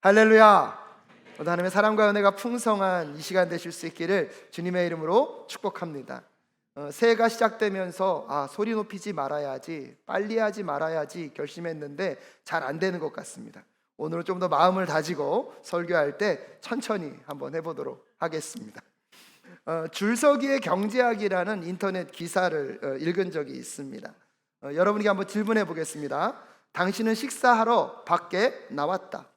할렐루야. 하나님의 사랑과 은혜가 풍성한 이 시간 되실 수 있기를 주님의 이름으로 축복합니다. 새해가 시작되면서 소리 높이지 말아야지, 빨리 하지 말아야지 결심했는데 잘 안 되는 것 같습니다. 오늘은 좀 더 마음을 다지고 설교할 때 천천히 한번 해보도록 하겠습니다. 줄서기의 경제학이라는 인터넷 기사를 읽은 적이 있습니다. 여러분에게 한번 질문해 보겠습니다. 당신은 식사하러 밖에 나왔다.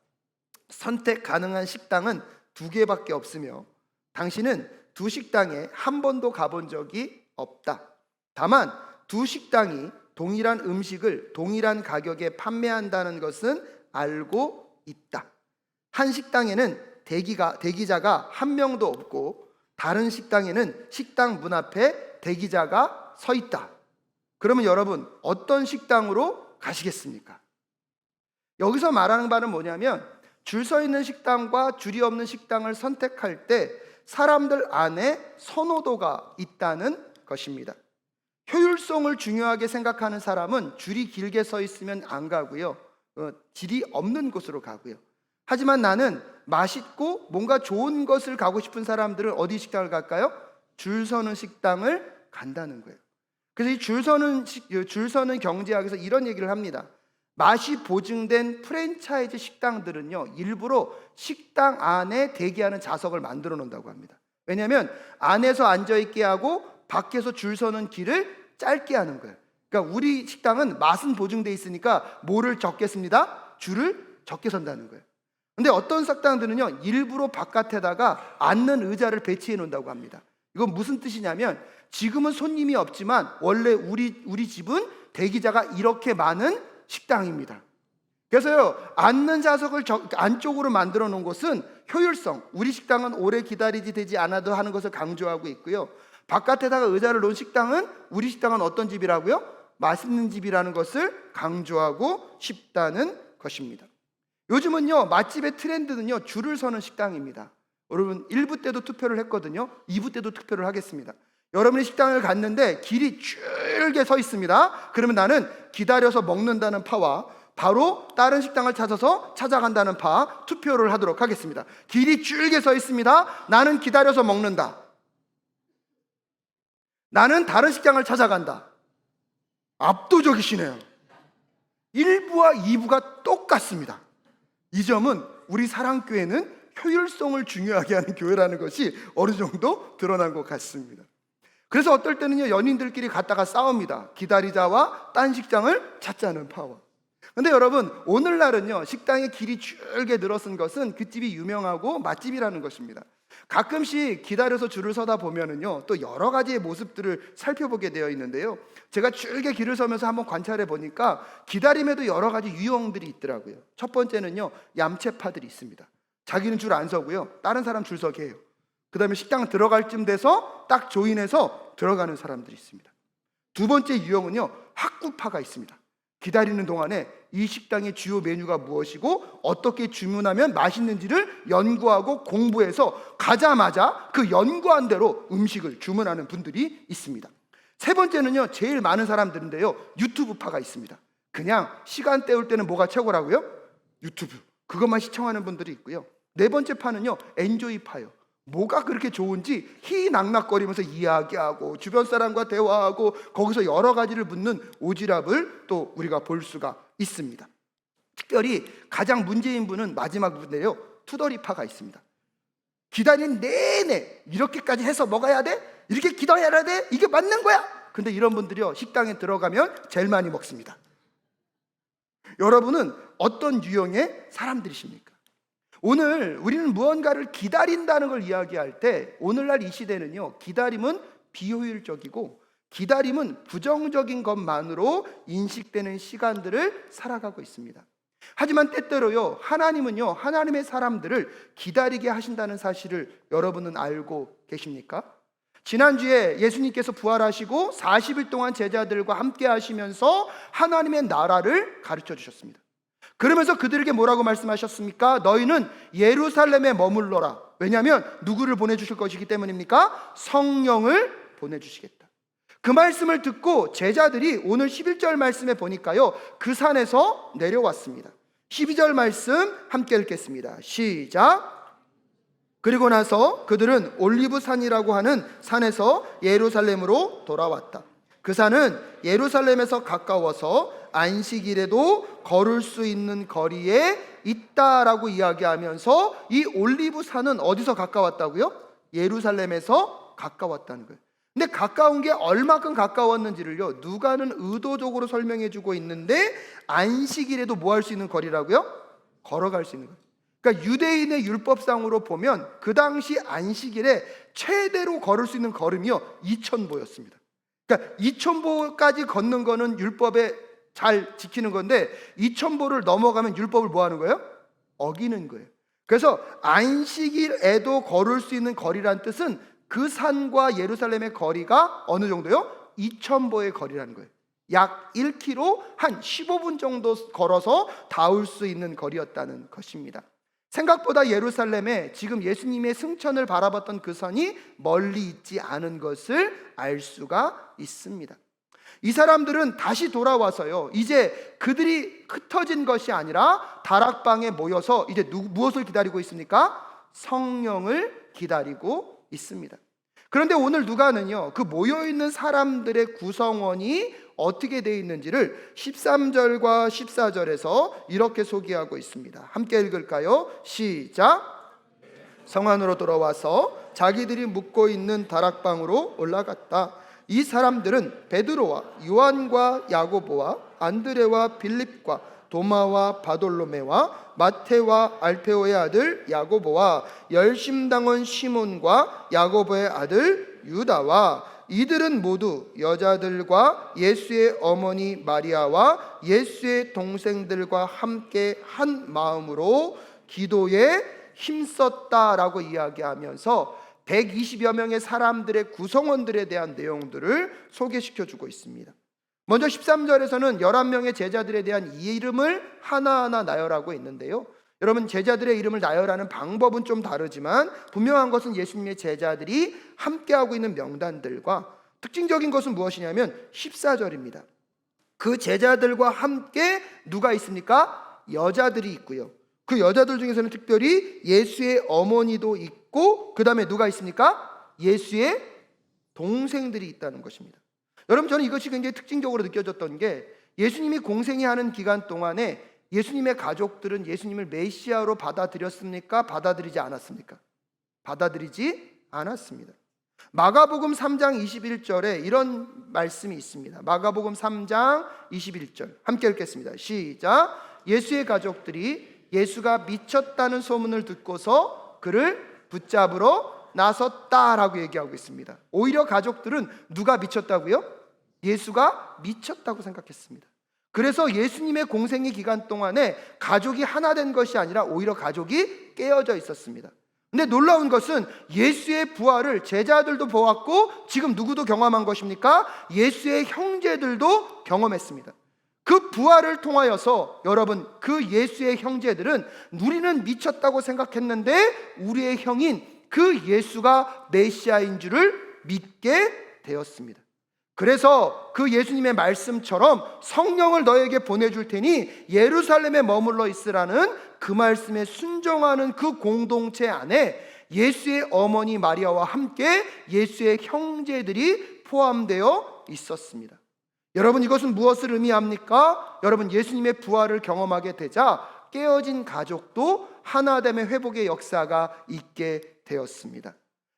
선택 가능한 식당은 2개밖에 없으며 당신은 2식당에 한 번도 가본 적이 없다. 다만 2식당이 동일한 음식을 동일한 가격에 판매한다는 것은 알고 있다. 한 식당에는 대기자가 한 명도 없고 다른 식당에는 식당 문 앞에 대기자가 서 있다. 그러면 여러분 어떤 식당으로 가시겠습니까? 여기서 말하는 바는 뭐냐면 줄 서 있는 식당과 줄이 없는 식당을 선택할 때 사람들 안에 선호도가 있다는 것입니다. 효율성을 중요하게 생각하는 사람은 줄이 길게 서 있으면 안 가고요, 질이 없는 곳으로 가고요. 하지만 나는 맛있고 뭔가 좋은 것을 가고 싶은 사람들은 어디 식당을 갈까요? 줄 서는 식당을 간다는 거예요. 그래서 이 줄 서는 경제학에서 이런 얘기를 합니다. 맛이 보증된 프랜차이즈 식당들은요, 일부러 식당 안에 대기하는 좌석을 만들어 놓는다고 합니다. 왜냐하면 안에서 앉아있게 하고 밖에서 줄 서는 길을 짧게 하는 거예요. 그러니까 우리 식당은 맛은 보증돼 있으니까 뭐를 적게 씁니다? 줄을 적게 선다는 거예요. 근데 어떤 식당들은요, 일부러 바깥에다가 앉는 의자를 배치해 놓는다고 합니다. 이건 무슨 뜻이냐면 지금은 손님이 없지만 원래 우리 집은 대기자가 이렇게 많은 식당입니다. 그래서요, 앉는 좌석을 안쪽으로 만들어 놓은 것은 효율성, 우리 식당은 오래 기다리지 되지 않아도 하는 것을 강조하고 있고요, 바깥에다가 의자를 놓은 식당은 우리 식당은 어떤 집이라고요? 맛있는 집이라는 것을 강조하고 싶다는 것입니다. 요즘은요, 맛집의 트렌드는요, 줄을 서는 식당입니다. 여러분 1부 때도 투표를 했거든요. 2부 때도 투표를 하겠습니다. 여러분이 식당을 갔는데 길이 줄게 서 있습니다. 그러면 나는 기다려서 먹는다는 파와 바로 다른 식당을 찾아간다는 파 투표를 하도록 하겠습니다. 길이 줄게 서 있습니다. 나는 기다려서 먹는다. 나는 다른 식당을 찾아간다. 압도적이시네요. 1부와 2부가 똑같습니다. 이 점은 우리 사랑교회는 효율성을 중요하게 하는 교회라는 것이 어느 정도 드러난 것 같습니다. 그래서 어떨 때는요, 연인들끼리 갔다가 싸웁니다. 기다리자와 딴 식당을 찾자는 파워. 근데 여러분, 오늘날은요, 식당의 길이 줄게 늘어선 것은 그 집이 유명하고 맛집이라는 것입니다. 가끔씩 기다려서 줄을 서다 보면은요, 또 여러 가지의 모습들을 살펴보게 되어 있는데요, 제가 줄게 길을 서면서 한번 관찰해 보니까 기다림에도 여러 가지 유형들이 있더라고요. 첫 번째는요, 얌체파들이 있습니다. 자기는 줄 안 서고요, 다른 사람 줄 서게 해요. 그 다음에 식당 들어갈 쯤 돼서 딱 조인해서 들어가는 사람들이 있습니다. 두 번째 유형은요, 학구파가 있습니다. 기다리는 동안에 이 식당의 주요 메뉴가 무엇이고 어떻게 주문하면 맛있는지를 연구하고 공부해서 가자마자 그 연구한 대로 음식을 주문하는 분들이 있습니다. 세 번째는요, 제일 많은 사람들인데요, 유튜브파가 있습니다. 그냥 시간 때울 때는 뭐가 최고라고요? 유튜브, 그것만 시청하는 분들이 있고요. 네 번째 파는요, 엔조이파요. 뭐가 그렇게 좋은지 희낙낙거리면서 이야기하고 주변 사람과 대화하고 거기서 여러 가지를 묻는 오지랖을 또 우리가 볼 수가 있습니다. 특별히 가장 문제인 분은 마지막 분인데요, 투덜이파가 있습니다. 기다리는 내내 이렇게까지 해서 먹어야 돼? 이렇게 기다려야 돼? 이게 맞는 거야? 근데 이런 분들이요, 식당에 들어가면 제일 많이 먹습니다. 여러분은 어떤 유형의 사람들이십니까? 오늘 우리는 무언가를 기다린다는 걸 이야기할 때 오늘날 이 시대는요, 기다림은 비효율적이고 기다림은 부정적인 것만으로 인식되는 시간들을 살아가고 있습니다. 하지만 때때로요, 하나님은요, 하나님의 사람들을 기다리게 하신다는 사실을 여러분은 알고 계십니까? 지난주에 예수님께서 부활하시고 40일 동안 제자들과 함께 하시면서 하나님의 나라를 가르쳐 주셨습니다. 그러면서 그들에게 뭐라고 말씀하셨습니까? 너희는 예루살렘에 머물러라. 왜냐하면 누구를 보내주실 것이기 때문입니까? 성령을 보내주시겠다. 그 말씀을 듣고 제자들이 오늘 11절 말씀에 보니까요, 그 산에서 내려왔습니다. 12절 말씀 함께 읽겠습니다. 시작. 그리고 나서 그들은 올리브산이라고 하는 산에서 예루살렘으로 돌아왔다. 그 산은 예루살렘에서 가까워서 안식일에도 걸을 수 있는 거리에 있다라고 이야기하면서 이 올리브산은 어디서 가까웠다고요? 예루살렘에서 가까웠다는 거예요. 근데 가까운 게 얼마큼 가까웠는지를요, 누가는 의도적으로 설명해 주고 있는데, 안식일에도 뭐 할 수 있는 거리라고요? 걸어갈 수 있는 거예요. 그러니까 유대인의 율법상으로 보면 그 당시 안식일에 최대로 걸을 수 있는 걸음이요 2000보였습니다. 그러니까 2000보까지 걷는 거는 율법에 잘 지키는 건데 2000보를 넘어가면 율법을 뭐 하는 거예요? 어기는 거예요. 그래서 안식일에도 걸을 수 있는 거리란 뜻은 그 산과 예루살렘의 거리가 어느 정도요? 2000보의 거리라는 거예요. 약 1km, 한 15분 정도 걸어서 닿을 수 있는 거리였다는 것입니다. 생각보다 예루살렘에 지금 예수님의 승천을 바라봤던 그 산이 멀리 있지 않은 것을 알 수가 있습니다. 이 사람들은 다시 돌아와서요, 이제 그들이 흩어진 것이 아니라 다락방에 모여서 이제 무엇을 기다리고 있습니까? 성령을 기다리고 있습니다. 그런데 오늘 누가는요, 그 모여있는 사람들의 구성원이 어떻게 되어 있는지를 13절과 14절에서 이렇게 소개하고 있습니다. 함께 읽을까요? 시작. 성 안으로 돌아와서 자기들이 묵고 있는 다락방으로 올라갔다. 이 사람들은 베드로와 요한과 야고보와 안드레와 빌립과 도마와 바돌로메와 마테와 알페오의 아들 야고보와 열심당원 시몬과 야고보의 아들 유다와, 이들은 모두 여자들과 예수의 어머니 마리아와 예수의 동생들과 함께 한 마음으로 기도에 힘썼다라고 이야기하면서 120여 명의 사람들의 구성원들에 대한 내용들을 소개시켜주고 있습니다. 먼저 13절에서는 11명의 제자들에 대한 이름을 하나하나 나열하고 있는데요, 여러분, 제자들의 이름을 나열하는 방법은 좀 다르지만 분명한 것은 예수님의 제자들이 함께하고 있는 명단들과, 특징적인 것은 무엇이냐면 14절입니다. 그 제자들과 함께 누가 있습니까? 여자들이 있고요, 그 여자들 중에서는 특별히 예수의 어머니도 있고, 그 다음에 누가 있습니까? 예수의 동생들이 있다는 것입니다. 여러분, 저는 이것이 굉장히 특징적으로 느껴졌던 게, 예수님이 공생이 하는 기간 동안에 예수님의 가족들은 예수님을 메시아로 받아들였습니까? 받아들이지 않았습니까? 받아들이지 않았습니다. 마가복음 3장 21절에 이런 말씀이 있습니다. 마가복음 3장 21절 함께 읽겠습니다. 시작. 예수의 가족들이 예수가 미쳤다는 소문을 듣고서 그를 붙잡으러 나섰다라고 얘기하고 있습니다. 오히려 가족들은 누가 미쳤다고요? 예수가 미쳤다고 생각했습니다. 그래서 예수님의 공생의 기간 동안에 가족이 하나 된 것이 아니라 오히려 가족이 깨어져 있었습니다. 근데 놀라운 것은 예수의 부활을 제자들도 보았고, 지금 누구도 경험한 것입니까? 예수의 형제들도 경험했습니다. 그 부활을 통하여서 여러분, 그 예수의 형제들은 우리는 미쳤다고 생각했는데 우리의 형인 그 예수가 메시아인 줄을 믿게 되었습니다. 그래서 그 예수님의 말씀처럼 성령을 너에게 보내줄 테니 예루살렘에 머물러 있으라는 그 말씀에 순종하는 그 공동체 안에 예수의 어머니 마리아와 함께 예수의 형제들이 포함되어 있었습니다. 여러분, 이것은 무엇을 의미합니까? 여러분, 예수님의 부활을 경험하게 되자 깨어진 가족도 하나됨의 회복의 역사가 있게 되었습니다.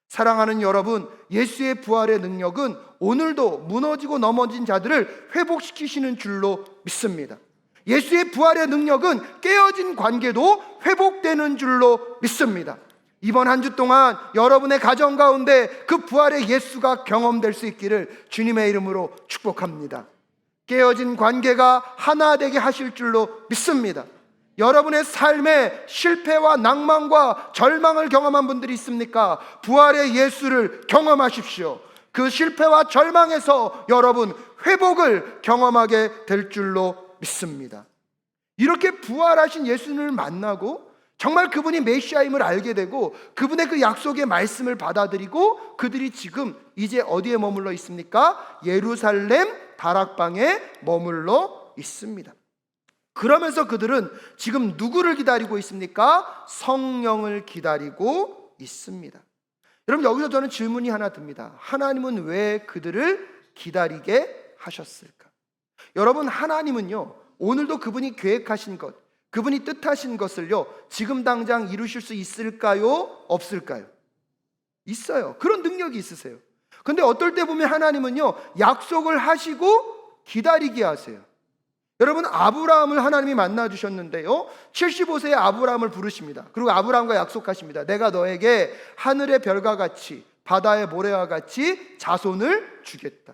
사랑하는 여러분, 예수의 부활의 능력은 오늘도 무너지고 넘어진 자들을 회복시키시는 줄로 믿습니다. 예수의 부활의 능력은 깨어진 관계도 회복되는 줄로 믿습니다. 이번 한 주 동안 여러분의 가정 가운데 그 부활의 예수가 경험될 수 있기를 주님의 이름으로 축복합니다. 깨어진 관계가 하나 되게 하실 줄로 믿습니다. 여러분의 삶에 실패와 낭만과 절망을 경험한 분들이 있습니까? 부활의 예수를 경험하십시오. 그 실패와 절망에서 여러분 회복을 경험하게 될 줄로 믿습니다. 이렇게 부활하신 예수님을 만나고 정말 그분이 메시아임을 알게 되고 그분의 그 약속의 말씀을 받아들이고 그들이 지금 이제 어디에 머물러 있습니까? 예루살렘 다락방에 머물러 있습니다. 그러면서 그들은 지금 누구를 기다리고 있습니까? 성령을 기다리고 있습니다. 여러분, 여기서 저는 질문이 하나 듭니다. 하나님은 왜 그들을 기다리게 하셨을까? 여러분, 하나님은요, 오늘도 그분이 계획하신 것, 그분이 뜻하신 것을요, 지금 당장 이루실 수 있을까요? 없을까요? 있어요. 그런 능력이 있으세요. 근데 어떨 때 보면 하나님은요, 약속을 하시고 기다리게 하세요. 여러분, 아브라함을 하나님이 만나 주셨는데요, 75세의 아브라함을 부르십니다. 그리고 아브라함과 약속하십니다. 내가 너에게 하늘의 별과 같이 바다의 모래와 같이 자손을 주겠다.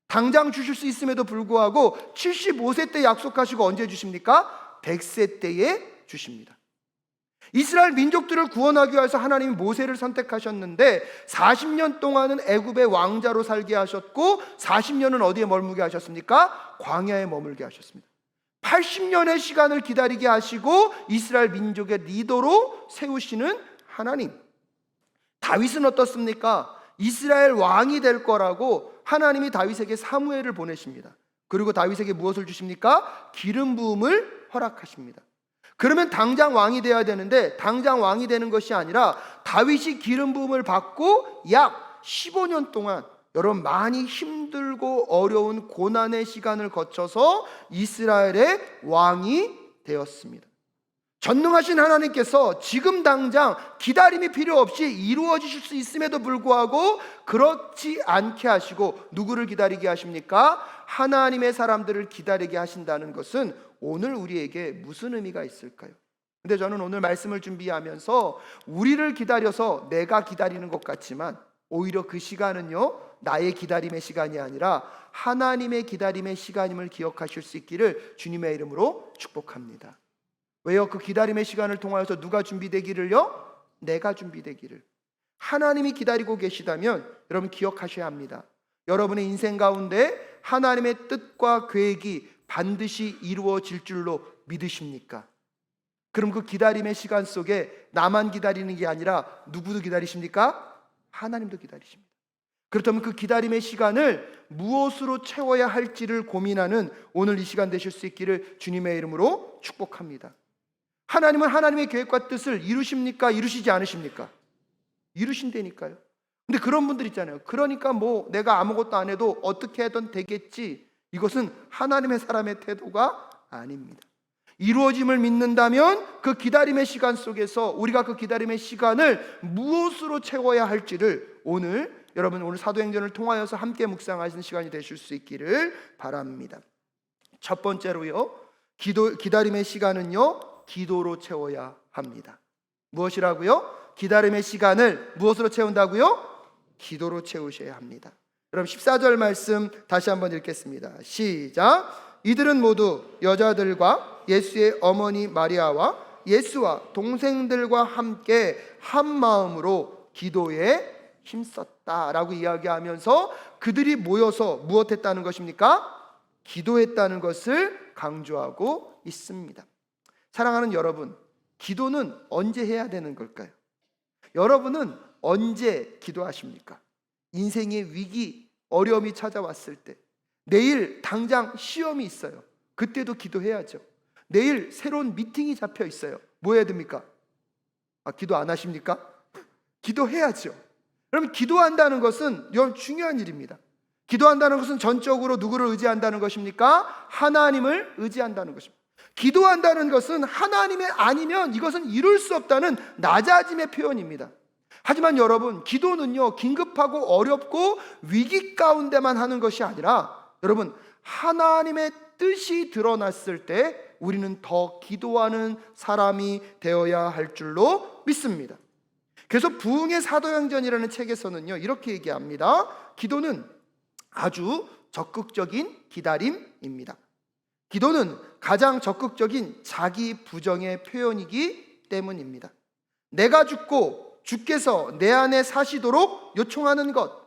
당장 주실 수 있음에도 불구하고 75세 때 약속하시고 언제 주십니까? 100세 때에 주십니다. 이스라엘 민족들을 구원하기 위해서 하나님이 모세를 선택하셨는데 40년 동안은 애굽의 왕자로 살게 하셨고 40년은 어디에 머물게 하셨습니까? 광야에 머물게 하셨습니다. 80년의 시간을 기다리게 하시고 이스라엘 민족의 리더로 세우시는 하나님. 다윗은 어떻습니까? 이스라엘 왕이 될 거라고 하나님이 다윗에게 사무엘을 보내십니다. 그리고 다윗에게 무엇을 주십니까? 기름 부음을 허락하십니다. 그러면 당장 왕이 되어야 되는데 당장 왕이 되는 것이 아니라 다윗이 기름 부음을 받고 약 15년 동안 여러분 많이 힘들고 어려운 고난의 시간을 거쳐서 이스라엘의 왕이 되었습니다. 전능하신 하나님께서 지금 당장 기다림이 필요 없이 이루어지실 수 있음에도 불구하고 그렇지 않게 하시고 누구를 기다리게 하십니까? 하나님의 사람들을 기다리게 하신다는 것은 오늘 우리에게 무슨 의미가 있을까요? 근데 저는 오늘 말씀을 준비하면서 우리를 기다려서 내가 기다리는 것 같지만 오히려 그 시간은요, 나의 기다림의 시간이 아니라 하나님의 기다림의 시간임을 기억하실 수 있기를 주님의 이름으로 축복합니다. 왜요? 그 기다림의 시간을 통하여서 누가 준비되기를요? 내가 준비되기를. 하나님이 기다리고 계시다면 여러분 기억하셔야 합니다. 여러분의 인생 가운데 하나님의 뜻과 계획이 반드시 이루어질 줄로 믿으십니까? 그럼 그 기다림의 시간 속에 나만 기다리는 게 아니라 누구도 기다리십니까? 하나님도 기다리십니다. 그렇다면 그 기다림의 시간을 무엇으로 채워야 할지를 고민하는 오늘 이 시간 되실 수 있기를 주님의 이름으로 축복합니다. 하나님은 하나님의 계획과 뜻을 이루십니까? 이루시지 않으십니까? 이루신다니까요. 근데 그런 분들 있잖아요. 그러니까 뭐 내가 아무것도 안 해도 어떻게 하든 되겠지. 이것은 하나님의 사람의 태도가 아닙니다. 이루어짐을 믿는다면 그 기다림의 시간 속에서 우리가 그 기다림의 시간을 무엇으로 채워야 할지를 여러분 오늘 사도행전을 통하여서 함께 묵상하시는 시간이 되실 수 있기를 바랍니다. 첫 번째로요, 기다림의 시간은요, 기도로 채워야 합니다. 무엇이라고요? 기다림의 시간을 무엇으로 채운다고요? 기도로 채우셔야 합니다. 그럼 14절 말씀 다시 한번 읽겠습니다. 시작. 이들은 모두 여자들과 예수의 어머니 마리아와 예수와 동생들과 함께 한 마음으로 기도에 힘썼다라고 이야기하면서 그들이 모여서 무엇했다는 것입니까? 기도했다는 것을 강조하고 있습니다. 사랑하는 여러분, 기도는 언제 해야 되는 걸까요? 여러분은 언제 기도하십니까? 인생의 위기, 어려움이 찾아왔을 때, 내일 당장 시험이 있어요. 그때도 기도해야죠. 내일 새로운 미팅이 잡혀 있어요. 뭐 해야 됩니까? 기도 안 하십니까? 기도해야죠. 그럼 기도한다는 것은 여러분 중요한 일입니다. 기도한다는 것은 전적으로 누구를 의지한다는 것입니까? 하나님을 의지한다는 것입니다. 기도한다는 것은 하나님의 아니면 이것은 이룰 수 없다는 낮아짐의 표현입니다. 하지만 여러분, 기도는요, 긴급하고 어렵고 위기 가운데만 하는 것이 아니라 여러분, 하나님의 뜻이 드러났을 때 우리는 더 기도하는 사람이 되어야 할 줄로 믿습니다. 그래서 부흥의 사도행전이라는 책에서는요, 이렇게 얘기합니다. 기도는 아주 적극적인 기다림입니다. 기도는 가장 적극적인 자기 부정의 표현이기 때문입니다. 내가 죽고 주께서 내 안에 사시도록 요청하는 것,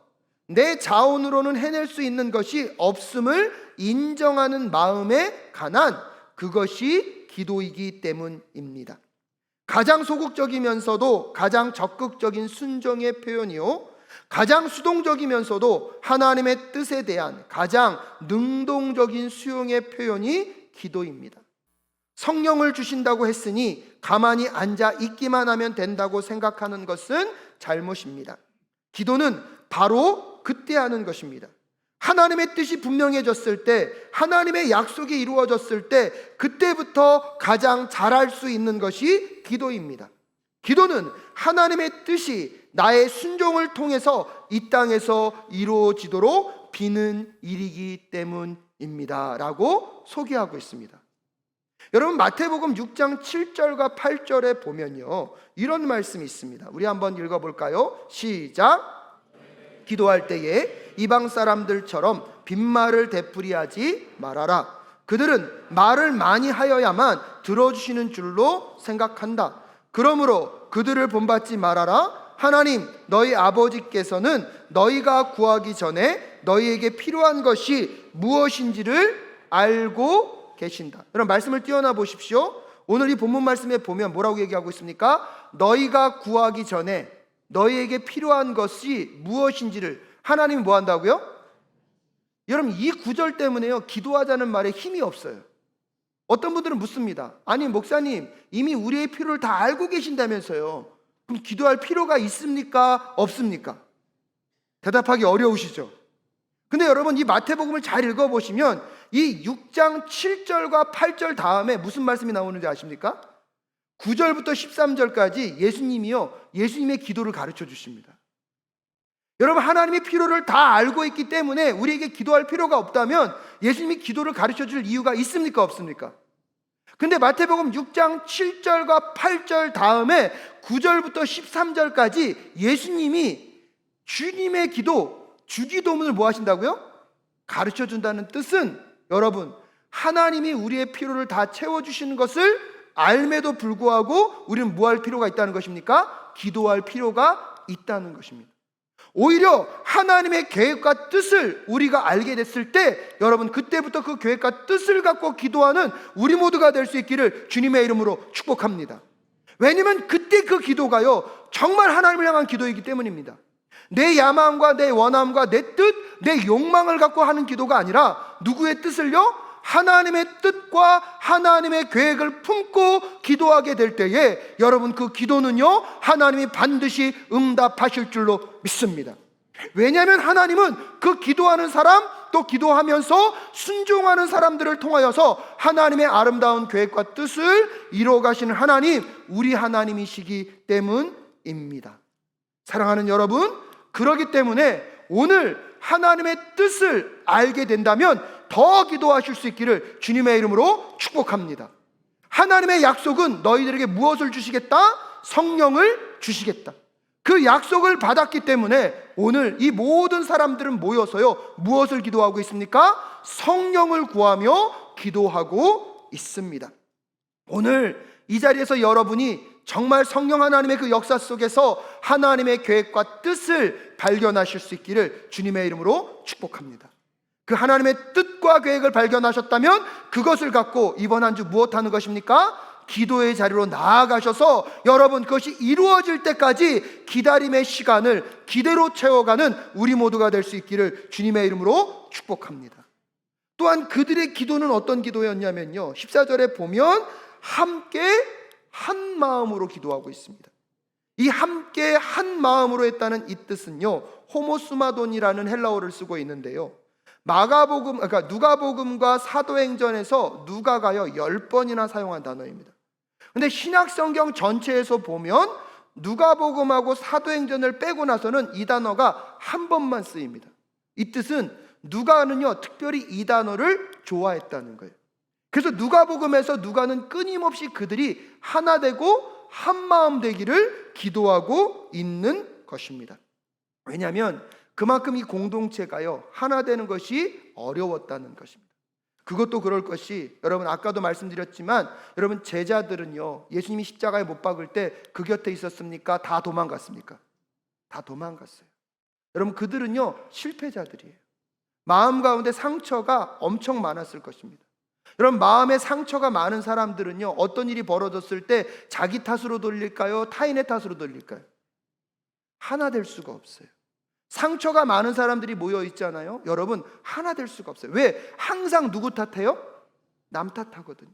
내 자원으로는 해낼 수 있는 것이 없음을 인정하는 마음에 관한 그것이 기도이기 때문입니다. 가장 소극적이면서도 가장 적극적인 순종의 표현이요, 가장 수동적이면서도 하나님의 뜻에 대한 가장 능동적인 수용의 표현이 기도입니다. 성령을 주신다고 했으니 가만히 앉아 있기만 하면 된다고 생각하는 것은 잘못입니다. 기도는 바로 그때 하는 것입니다. 하나님의 뜻이 분명해졌을 때, 하나님의 약속이 이루어졌을 때, 그때부터 가장 잘할 수 있는 것이 기도입니다. 기도는 하나님의 뜻이 나의 순종을 통해서 이 땅에서 이루어지도록 비는 일이기 때문입니다 라고 소개하고 있습니다. 여러분, 마태복음 6장 7절과 8절에 보면요, 이런 말씀이 있습니다. 우리 한번 읽어볼까요? 시작. 기도할 때에 이방 사람들처럼 빈말을 되풀이하지 말아라. 그들은 말을 많이 하여야만 들어주시는 줄로 생각한다. 그러므로 그들을 본받지 말아라. 하나님 너희 아버지께서는 너희가 구하기 전에 너희에게 필요한 것이 무엇인지를 알고 계신다. 여러분, 말씀을 띄어나 보십시오. 오늘 이 본문 말씀에 보면 뭐라고 얘기하고 있습니까? 너희가 구하기 전에 너희에게 필요한 것이 무엇인지를 하나님이 뭐 한다고요? 여러분, 이 구절 때문에요, 기도하자는 말에 힘이 없어요. 어떤 분들은 묻습니다. 아니 목사님, 이미 우리의 필요를 다 알고 계신다면서요. 그럼 기도할 필요가 있습니까? 없습니까? 대답하기 어려우시죠? 근데 여러분, 이 마태복음을 잘 읽어보시면 이 6장 7절과 8절 다음에 무슨 말씀이 나오는지 아십니까? 9절부터 13절까지 예수님의 기도를 가르쳐 주십니다. 여러분, 하나님의 필요를 다 알고 있기 때문에 우리에게 기도할 필요가 없다면 예수님이 기도를 가르쳐 줄 이유가 있습니까? 없습니까? 근데 마태복음 6장 7절과 8절 다음에 9절부터 13절까지 예수님이 주님의 기도, 주기도문을 뭐 하신다고요? 가르쳐 준다는 뜻은, 여러분, 하나님이 우리의 필요를 다 채워주시는 것을 알매도 불구하고 우리는 뭐 할 필요가 있다는 것입니까? 기도할 필요가 있다는 것입니다. 오히려 하나님의 계획과 뜻을 우리가 알게 됐을 때, 여러분, 그때부터 그 계획과 뜻을 갖고 기도하는 우리 모두가 될 수 있기를 주님의 이름으로 축복합니다. 왜냐하면 그때 그 기도가요, 정말 하나님을 향한 기도이기 때문입니다. 내 야망과 내 원함과 내 뜻, 내 욕망을 갖고 하는 기도가 아니라 누구의 뜻을요? 하나님의 뜻과 하나님의 계획을 품고 기도하게 될 때에 여러분, 그 기도는요, 하나님이 반드시 응답하실 줄로 믿습니다. 왜냐하면 하나님은 그 기도하는 사람, 또 기도하면서 순종하는 사람들을 통하여서 하나님의 아름다운 계획과 뜻을 이루어가시는 하나님, 우리 하나님이시기 때문입니다. 사랑하는 여러분, 그렇기 때문에 오늘 하나님의 뜻을 알게 된다면 더 기도하실 수 있기를 주님의 이름으로 축복합니다. 하나님의 약속은 너희들에게 무엇을 주시겠다? 성령을 주시겠다. 그 약속을 받았기 때문에 오늘 이 모든 사람들은 모여서요, 무엇을 기도하고 있습니까? 성령을 구하며 기도하고 있습니다. 오늘 이 자리에서 여러분이 정말 성령 하나님의 그 역사 속에서 하나님의 계획과 뜻을 발견하실 수 있기를 주님의 이름으로 축복합니다. 그 하나님의 뜻과 계획을 발견하셨다면 그것을 갖고 이번 한 주 무엇하는 것입니까? 기도의 자리로 나아가셔서 여러분, 그것이 이루어질 때까지 기다림의 시간을 기대로 채워가는 우리 모두가 될 수 있기를 주님의 이름으로 축복합니다. 또한 그들의 기도는 어떤 기도였냐면요, 14절에 보면 함께 한 마음으로 기도하고 있습니다. 이 함께 한 마음으로 했다는 이 뜻은요, 호모스마돈이라는 헬라어를 쓰고 있는데요, 누가복음과 사도행전에서 누가가요 10번이나 사용한 단어입니다. 근데 신약성경 전체에서 보면 누가복음하고 사도행전을 빼고 나서는 이 단어가 한 번만 쓰입니다. 이 뜻은 누가는요, 특별히 이 단어를 좋아했다는 거예요. 그래서 누가복음에서 누가는 끊임없이 그들이 하나 되고 한 마음 되기를 기도하고 있는 것입니다. 왜냐하면 그만큼 이 공동체가요, 하나 되는 것이 어려웠다는 것입니다. 그것도 그럴 것이, 여러분, 아까도 말씀드렸지만 여러분, 제자들은요, 예수님이 십자가에 못 박을 때 그 곁에 있었습니까? 다 도망갔습니까? 다 도망갔어요. 여러분, 그들은요, 실패자들이에요. 마음 가운데 상처가 엄청 많았을 것입니다. 여러분, 마음에 상처가 많은 사람들은요, 어떤 일이 벌어졌을 때 자기 탓으로 돌릴까요? 타인의 탓으로 돌릴까요? 하나 될 수가 없어요. 상처가 많은 사람들이 모여 있잖아요. 여러분, 하나 될 수가 없어요. 왜? 항상 누구 탓해요? 남 탓하거든요.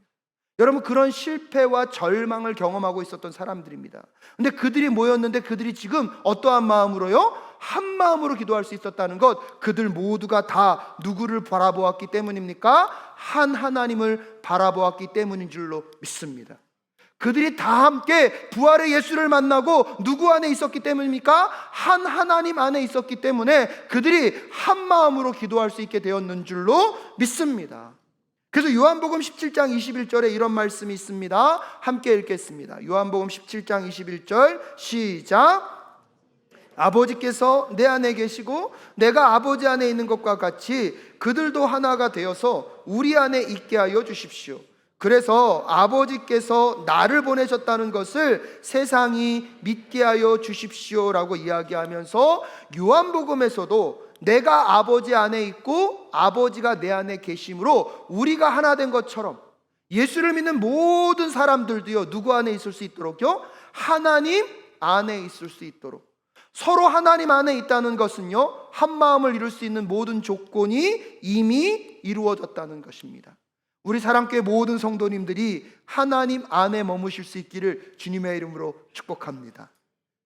여러분, 그런 실패와 절망을 경험하고 있었던 사람들입니다. 근데 그들이 모였는데 그들이 지금 어떠한 마음으로요? 한 마음으로 기도할 수 있었다는 것, 그들 모두가 다 누구를 바라보았기 때문입니까? 한 하나님을 바라보았기 때문인 줄로 믿습니다. 그들이 다 함께 부활의 예수를 만나고 누구 안에 있었기 때문입니까? 한 하나님 안에 있었기 때문에 그들이 한 마음으로 기도할 수 있게 되었는 줄로 믿습니다. 그래서 요한복음 17장 21절에 이런 말씀이 있습니다. 함께 읽겠습니다. 요한복음 17장 21절 시작. 아버지께서 내 안에 계시고 내가 아버지 안에 있는 것과 같이 그들도 하나가 되어서 우리 안에 있게 하여 주십시오. 그래서 아버지께서 나를 보내셨다는 것을 세상이 믿게 하여 주십시오라고 이야기하면서 요한복음에서도 내가 아버지 안에 있고 아버지가 내 안에 계심으로 우리가 하나 된 것처럼 예수를 믿는 모든 사람들도요, 누구 안에 있을 수 있도록요? 하나님 안에 있을 수 있도록. 서로 하나님 안에 있다는 것은요, 한 마음을 이룰 수 있는 모든 조건이 이미 이루어졌다는 것입니다. 우리 사랑교회 모든 성도님들이 하나님 안에 머무실 수 있기를 주님의 이름으로 축복합니다.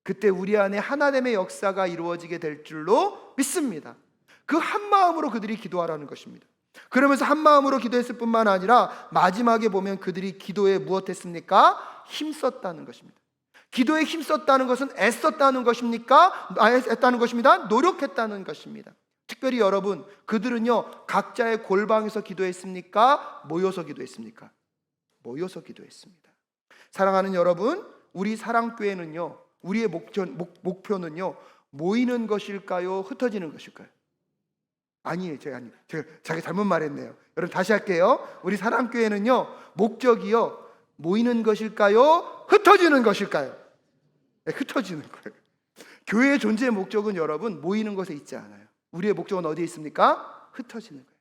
그때 우리 안에 하나님의 역사가 이루어지게 될 줄로 믿습니다. 그 한 마음으로 그들이 기도하라는 것입니다. 그러면서 한 마음으로 기도했을 뿐만 아니라 마지막에 보면 그들이 기도에 무엇했습니까? 힘썼다는 것입니다. 기도에 힘썼다는 것은 애썼다는 것입니까? 애썼다는 것입니다. 노력했다는 것입니다. 특별히 여러분, 그들은요, 각자의 골방에서 기도했습니까? 모여서 기도했습니까? 모여서 기도했습니다. 사랑하는 여러분, 우리 사랑교회는요, 우리의 목표는요, 모이는 것일까요? 흩어지는 것일까요? 아니에요. 제가 잘못 말했네요. 여러분, 다시 할게요. 우리 사랑교회는요, 목적이요, 모이는 것일까요? 흩어지는 것일까요? 네, 흩어지는 거예요. 교회의 존재의 목적은 여러분, 모이는 것에 있지 않아요. 우리의 목적은 어디에 있습니까? 흩어지는 거예요.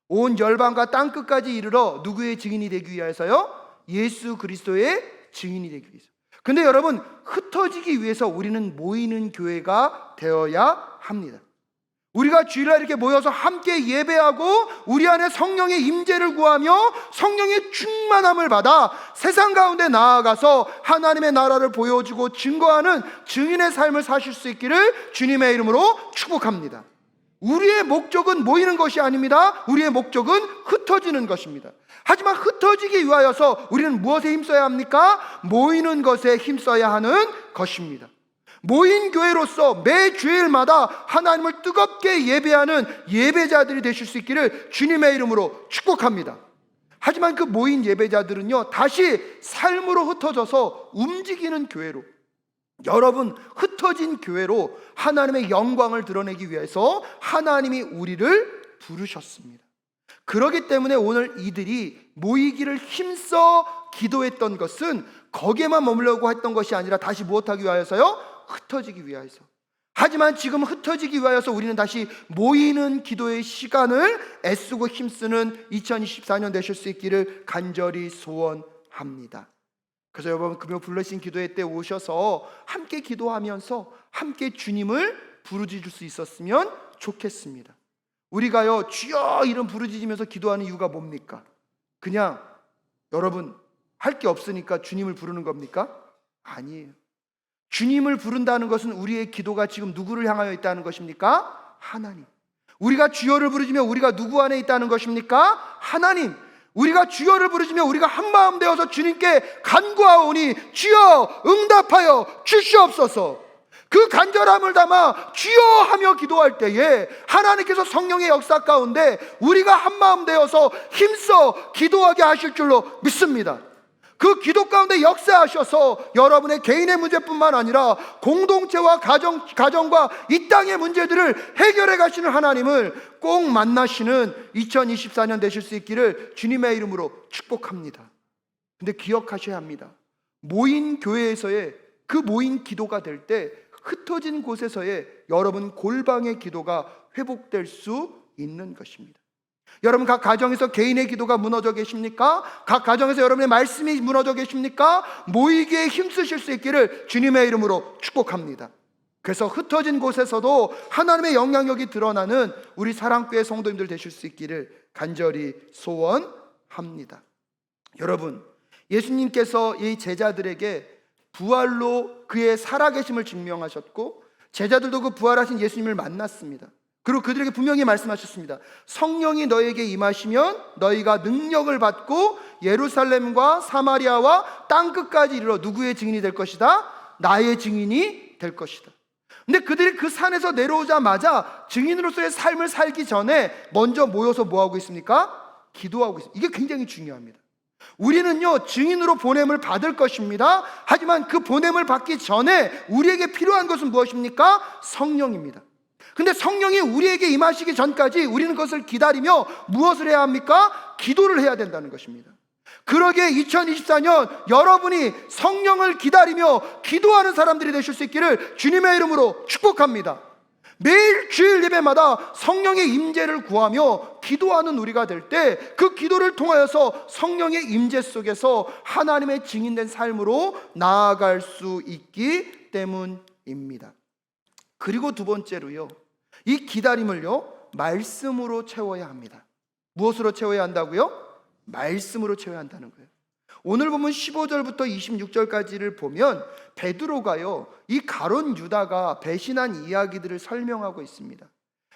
온 열방과 땅끝까지 이르러 누구의 증인이 되기 위해서요? 예수 그리스도의 증인이 되기 위해서. 근데 여러분, 흩어지기 위해서 우리는 모이는 교회가 되어야 합니다. 우리가 주일날 이렇게 모여서 함께 예배하고 우리 안에 성령의 임재를 구하며 성령의 충만함을 받아 세상 가운데 나아가서 하나님의 나라를 보여주고 증거하는 증인의 삶을 사실 수 있기를 주님의 이름으로 축복합니다. 우리의 목적은 모이는 것이 아닙니다. 우리의 목적은 흩어지는 것입니다. 하지만 흩어지기 위하여서 우리는 무엇에 힘써야 합니까? 모이는 것에 힘써야 하는 것입니다. 모인 교회로서 매 주일마다 하나님을 뜨겁게 예배하는 예배자들이 되실 수 있기를 주님의 이름으로 축복합니다. 하지만 그 모인 예배자들은요, 다시 삶으로 흩어져서 움직이는 교회로, 여러분, 흩어진 교회로 하나님의 영광을 드러내기 위해서 하나님이 우리를 부르셨습니다. 그렇기 때문에 오늘 이들이 모이기를 힘써 기도했던 것은 거기에만 머물려고 했던 것이 아니라 다시 무엇하기 위하여서요? 흩어지기 위하여서. 하지만 지금 흩어지기 위하여서 우리는 다시 모이는 기도의 시간을 애쓰고 힘쓰는 2024년 되실 수 있기를 간절히 소원합니다. 그래서 여러분, 금요 불러신 기도회 때 오셔서 함께 기도하면서 함께 주님을 부르짖을 수 있었으면 좋겠습니다. 우리가요, 주여 이름 부르짖으면서 기도하는 이유가 뭡니까? 그냥 여러분, 할 게 없으니까 주님을 부르는 겁니까? 아니에요. 주님을 부른다는 것은 우리의 기도가 지금 누구를 향하여 있다는 것입니까? 하나님. 우리가 주여를 부르짖으며 우리가 누구 안에 있다는 것입니까? 하나님. 우리가 주여를 부르짖으며 우리가 한마음 되어서 주님께 간구하오니 주여 응답하여 주시옵소서. 그 간절함을 담아 주여 하며 기도할 때에 하나님께서 성령의 역사 가운데 우리가 한마음 되어서 힘써 기도하게 하실 줄로 믿습니다. 그 기도 가운데 역사하셔서 여러분의 개인의 문제뿐만 아니라 공동체와 가정과 이 땅의 문제들을 해결해 가시는 하나님을 꼭 만나시는 2024년 되실 수 있기를 주님의 이름으로 축복합니다. 근데 기억하셔야 합니다. 모인 교회에서의 그 모인 기도가 될 때 흩어진 곳에서의 여러분 골방의 기도가 회복될 수 있는 것입니다. 여러분, 각 가정에서 개인의 기도가 무너져 계십니까? 각 가정에서 여러분의 말씀이 무너져 계십니까? 모이기에 힘쓰실 수 있기를 주님의 이름으로 축복합니다. 그래서 흩어진 곳에서도 하나님의 영향력이 드러나는 우리 사랑교회 성도님들 되실 수 있기를 간절히 소원합니다. 여러분, 예수님께서 이 제자들에게 부활로 그의 살아계심을 증명하셨고, 제자들도 그 부활하신 예수님을 만났습니다. 그리고 그들에게 분명히 말씀하셨습니다. 성령이 너에게 임하시면 너희가 능력을 받고 예루살렘과 사마리아와 땅끝까지 이르러 누구의 증인이 될 것이다? 나의 증인이 될 것이다. 근데 그들이 그 산에서 내려오자마자 증인으로서의 삶을 살기 전에 먼저 모여서 뭐하고 있습니까? 기도하고 있습니다. 이게 굉장히 중요합니다. 우리는요, 증인으로 보냄을 받을 것입니다. 하지만 그 보냄을 받기 전에 우리에게 필요한 것은 무엇입니까? 성령입니다. 근데 성령이 우리에게 임하시기 전까지 우리는 그것을 기다리며 무엇을 해야 합니까? 기도를 해야 된다는 것입니다. 그러기에 2024년 여러분이 성령을 기다리며 기도하는 사람들이 되실 수 있기를 주님의 이름으로 축복합니다. 매일 주일 예배마다 성령의 임재를 구하며 기도하는 우리가 될 때 그 기도를 통하여서 성령의 임재 속에서 하나님의 증인된 삶으로 나아갈 수 있기 때문입니다. 그리고 두 번째로요, 이 기다림을요, 말씀으로 채워야 합니다. 무엇으로 채워야 한다고요? 말씀으로 채워야 한다는 거예요. 오늘 보면 15절부터 26절까지를 보면 베드로가요, 이 가룟 유다가 배신한 이야기들을 설명하고 있습니다.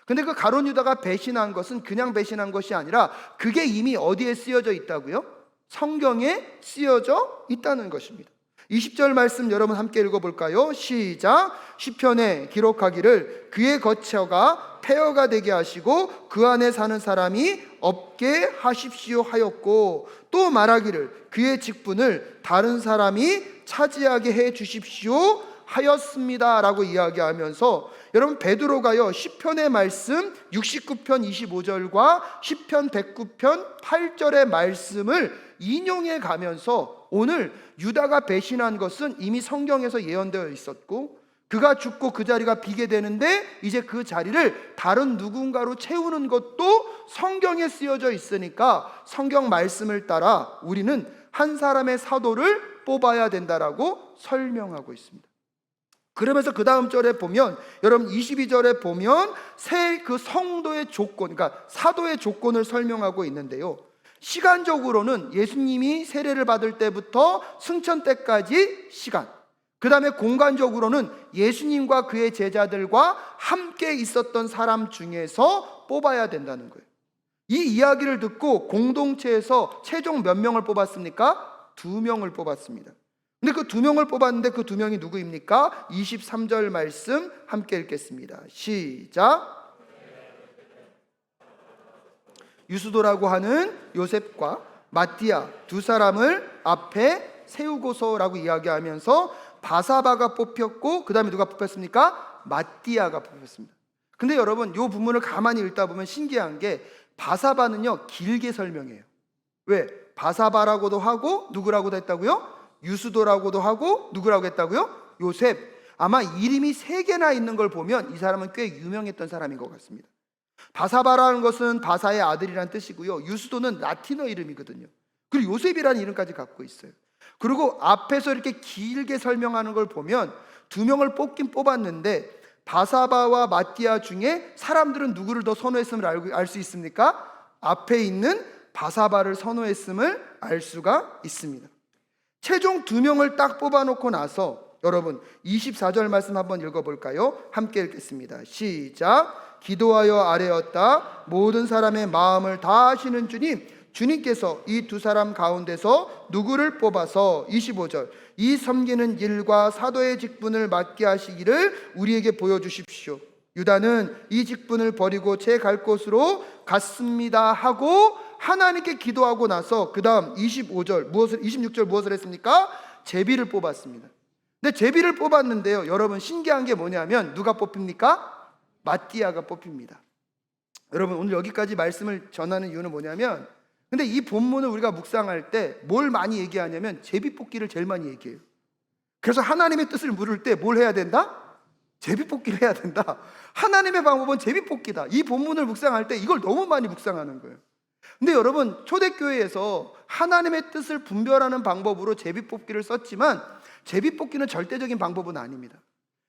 근데 그 가룟 유다가 배신한 것은 그냥 배신한 것이 아니라 그게 이미 어디에 쓰여져 있다고요? 성경에 쓰여져 있다는 것입니다. 20절 말씀 여러분 함께 읽어볼까요? 시작. 시편에 기록하기를 그의 거처가 폐허가 되게 하시고 그 안에 사는 사람이 없게 하십시오 하였고, 또 말하기를 그의 직분을 다른 사람이 차지하게 해 주십시오 하였습니다 라고 이야기하면서, 여러분 베드로가요, 시편의 말씀 69편 25절과 시편 109편 8절의 말씀을 인용해 가면서 오늘 유다가 배신한 것은 이미 성경에서 예언되어 있었고, 그가 죽고 그 자리가 비게 되는데 이제 그 자리를 다른 누군가로 채우는 것도 성경에 쓰여져 있으니까 성경 말씀을 따라 우리는 한 사람의 사도를 뽑아야 된다라고 설명하고 있습니다. 그러면서 그 다음 절에 보면, 여러분 22절에 보면 새 그 성도의 조건, 그러니까 사도의 조건을 설명하고 있는데요, 시간적으로는 예수님이 세례를 받을 때부터 승천 때까지 시간, 그 다음에 공간적으로는 예수님과 그의 제자들과 함께 있었던 사람 중에서 뽑아야 된다는 거예요. 이 이야기를 듣고 공동체에서 최종 몇 명을 뽑았습니까? 2명을 뽑았습니다. 근데 그 2명을 뽑았는데 그 2명이 누구입니까? 23절 말씀 함께 읽겠습니다. 시작. 유수도라고 하는 요셉과 마띠아 두 사람을 앞에 세우고서라고 이야기하면서 바사바가 뽑혔고, 그 다음에 누가 뽑혔습니까? 마띠아가 뽑혔습니다. 근데 여러분 이 부분을 가만히 읽다 보면 신기한 게, 바사바는요 길게 설명해요. 왜? 바사바라고도 하고 누구라고도 했다고요? 유수도라고도 하고 누구라고 했다고요? 요셉. 아마 이름이 3개나 있는 걸 보면 이 사람은 꽤 유명했던 사람인 것 같습니다. 바사바라는 것은 바사의 아들이라는 뜻이고요, 유수도는 라틴어 이름이거든요. 그리고 요셉이라는 이름까지 갖고 있어요. 그리고 앞에서 이렇게 길게 설명하는 걸 보면 2명을 뽑긴 뽑았는데 바사바와 마띠아 중에 사람들은 누구를 더 선호했음을 알 수 있습니까? 앞에 있는 바사바를 선호했음을 알 수가 있습니다. 최종 2명을 딱 뽑아놓고 나서 여러분 24절 말씀 한번 읽어볼까요? 함께 읽겠습니다. 시작. 기도하여 아뢰었다. 모든 사람의 마음을 다 아시는 주님께서 이 2 사람 가운데서 누구를 뽑아서 25절 이 섬기는 일과 사도의 직분을 맡게 하시기를 우리에게 보여주십시오. 유다는 이 직분을 버리고 제 갈 곳으로 갔습니다 하고 하나님께 기도하고 나서 그 다음 26절 무엇을 했습니까? 제비를 뽑았습니다. 근데 제비를 뽑았는데요, 여러분 신기한 게 뭐냐면 누가 뽑힙니까? 마띠아가 뽑힙니다. 여러분 오늘 여기까지 말씀을 전하는 이유는 뭐냐면, 근데 이 본문을 우리가 묵상할 때 뭘 많이 얘기하냐면 제비 뽑기를 제일 많이 얘기해요. 그래서 하나님의 뜻을 물을 때 뭘 해야 된다? 제비 뽑기를 해야 된다. 하나님의 방법은 제비 뽑기다. 이 본문을 묵상할 때 이걸 너무 많이 묵상하는 거예요. 근데 여러분 초대교회에서 하나님의 뜻을 분별하는 방법으로 제비 뽑기를 썼지만 제비 뽑기는 절대적인 방법은 아닙니다.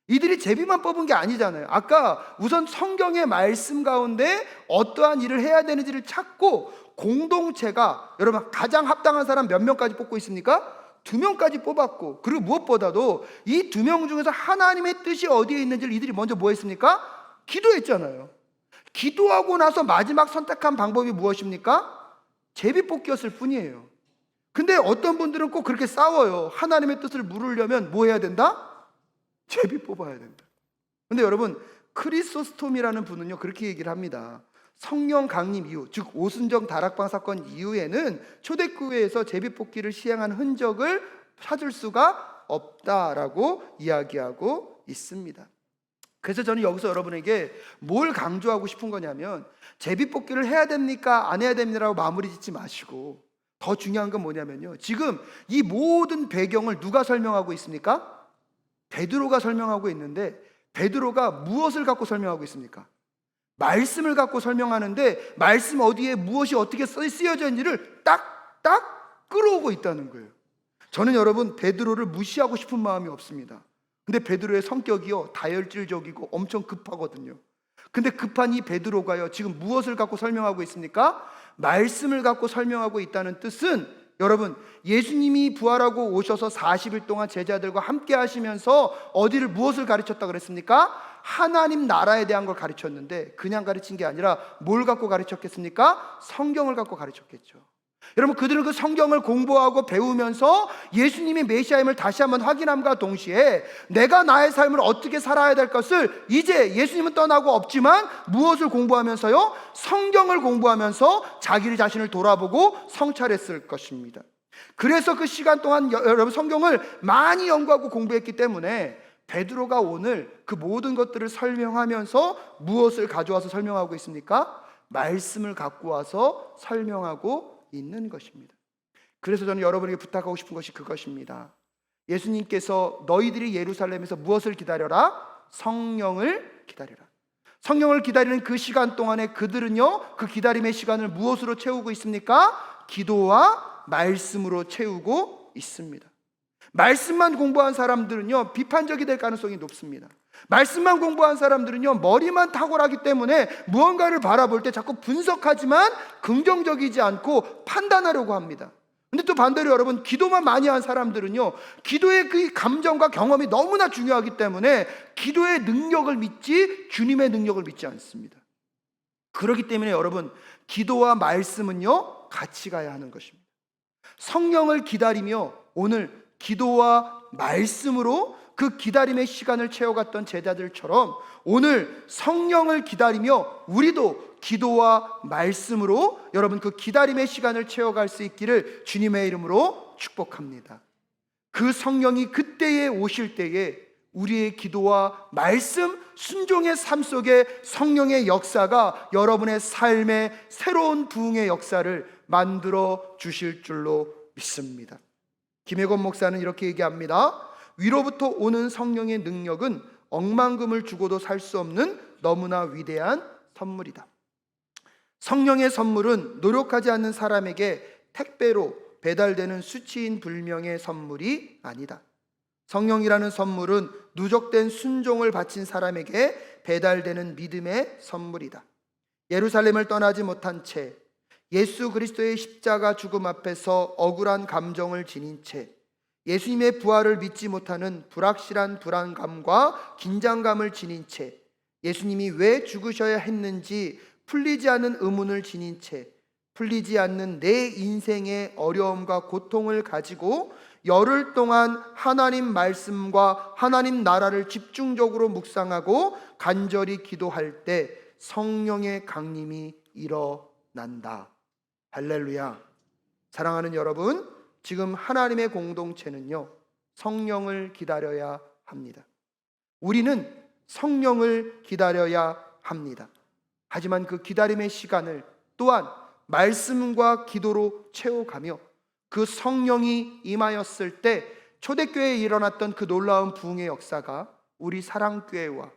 이들이 제비만 뽑은 게 아니잖아요. 아까 우선 성경의 말씀 가운데 어떠한 일을 해야 되는지를 찾고 공동체가 여러분 가장 합당한 사람 몇 명까지 뽑고 있습니까? 2명까지 뽑았고, 그리고 무엇보다도 이 2명 중에서 하나님의 뜻이 어디에 있는지를 이들이 먼저 뭐 했습니까? 기도했잖아요. 기도하고 나서 마지막 선택한 방법이 무엇입니까? 제비뽑기였을 뿐이에요. 근데 어떤 분들은 꼭 그렇게 싸워요. 하나님의 뜻을 물으려면 뭐 해야 된다? 제비 뽑아야 된다. 근데 여러분, 크리소스톰이라는 분은요 그렇게 얘기를 합니다. 성령 강림 이후, 즉 오순절 다락방 사건 이후에는 초대교회에서 제비뽑기를 시행한 흔적을 찾을 수가 없다라고 이야기하고 있습니다. 그래서 저는 여기서 여러분에게 뭘 강조하고 싶은 거냐면, 제비뽑기를 해야 됩니까 안 해야 됩니다라고 마무리 짓지 마시고, 더 중요한 건 뭐냐면요, 지금 이 모든 배경을 누가 설명하고 있습니까? 베드로가 설명하고 있는데, 베드로가 무엇을 갖고 설명하고 있습니까? 말씀을 갖고 설명하는데, 말씀 어디에 무엇이 어떻게 쓰여져 있는지를 딱딱 끌어오고 있다는 거예요. 저는 여러분 베드로를 무시하고 싶은 마음이 없습니다. 근데 베드로의 성격이요 다혈질적이고 엄청 급하거든요. 근데 급한 이 베드로가요 지금 무엇을 갖고 설명하고 있습니까? 말씀을 갖고 설명하고 있다는 뜻은, 여러분 예수님이 부활하고 오셔서 40일 동안 제자들과 함께 하시면서 어디를 무엇을 가르쳤다 그랬습니까? 하나님 나라에 대한 걸 가르쳤는데, 그냥 가르친 게 아니라 뭘 갖고 가르쳤겠습니까? 성경을 갖고 가르쳤겠죠. 여러분, 그들은 그 성경을 공부하고 배우면서 예수님이 메시아임을 다시 한번 확인함과 동시에 내가 나의 삶을 어떻게 살아야 될 것을, 이제 예수님은 떠나고 없지만 무엇을 공부하면서요? 성경을 공부하면서 자기 자신을 돌아보고 성찰했을 것입니다. 그래서 그 시간 동안 여러분 성경을 많이 연구하고 공부했기 때문에 베드로가 오늘 그 모든 것들을 설명하면서 무엇을 가져와서 설명하고 있습니까? 말씀을 갖고 와서 설명하고 있는 것입니다. 그래서 저는 여러분에게 부탁하고 싶은 것이 그것입니다. 예수님께서 너희들이 예루살렘에서 무엇을 기다려라? 성령을 기다려라. 성령을 기다리는 그 시간 동안에 그들은요 그 기다림의 시간을 무엇으로 채우고 있습니까? 기도와 말씀으로 채우고 있습니다. 말씀만 공부한 사람들은요 비판적이 될 가능성이 높습니다. 말씀만 공부한 사람들은요 머리만 탁월하기 때문에 무언가를 바라볼 때 자꾸 분석하지만 긍정적이지 않고 판단하려고 합니다. 근데 또 반대로 여러분, 기도만 많이 한 사람들은요 기도의 그 감정과 경험이 너무나 중요하기 때문에 기도의 능력을 믿지 주님의 능력을 믿지 않습니다. 그렇기 때문에 여러분, 기도와 말씀은요 같이 가야 하는 것입니다. 성령을 기다리며 오늘 기도와 말씀으로 그 기다림의 시간을 채워갔던 제자들처럼 오늘 성령을 기다리며 우리도 기도와 말씀으로 여러분 그 기다림의 시간을 채워갈 수 있기를 주님의 이름으로 축복합니다. 그 성령이 그때에 오실 때에 우리의 기도와 말씀, 순종의 삶 속에 성령의 역사가 여러분의 삶의 새로운 부흥의 역사를 만들어 주실 줄로 믿습니다. 김혜건 목사는 이렇게 얘기합니다. 위로부터 오는 성령의 능력은 억만금을 주고도 살 수 없는 너무나 위대한 선물이다. 성령의 선물은 노력하지 않는 사람에게 택배로 배달되는 수치인 불명의 선물이 아니다. 성령이라는 선물은 누적된 순종을 바친 사람에게 배달되는 믿음의 선물이다. 예루살렘을 떠나지 못한 채 예수 그리스도의 십자가 죽음 앞에서 억울한 감정을 지닌 채 예수님의 부활을 믿지 못하는 불확실한 불안감과 긴장감을 지닌 채 예수님이 왜 죽으셔야 했는지 풀리지 않는 의문을 지닌 채 풀리지 않는 내 인생의 어려움과 고통을 가지고 열흘 동안 하나님 말씀과 하나님 나라를 집중적으로 묵상하고 간절히 기도할 때 성령의 강림이 일어난다. 할렐루야. 사랑하는 여러분, 지금 하나님의 공동체는요 성령을 기다려야 합니다. 우리는 성령을 기다려야 합니다. 하지만 그 기다림의 시간을 또한 말씀과 기도로 채워가며 그 성령이 임하였을 때 초대교회에 일어났던 그 놀라운 부흥의 역사가 우리 사랑교회와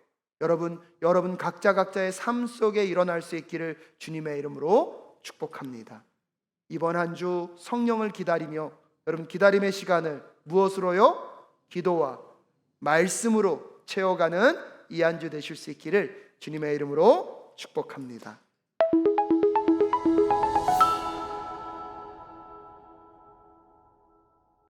여러분 각자의 삶 속에 일어날 수 있기를 주님의 이름으로 축복합니다. 이번 한 주 성령을 기다리며 여러분 기다림의 시간을 무엇으로요? 기도와 말씀으로 채워가는 이 한 주 되실 수 있기를 주님의 이름으로 축복합니다.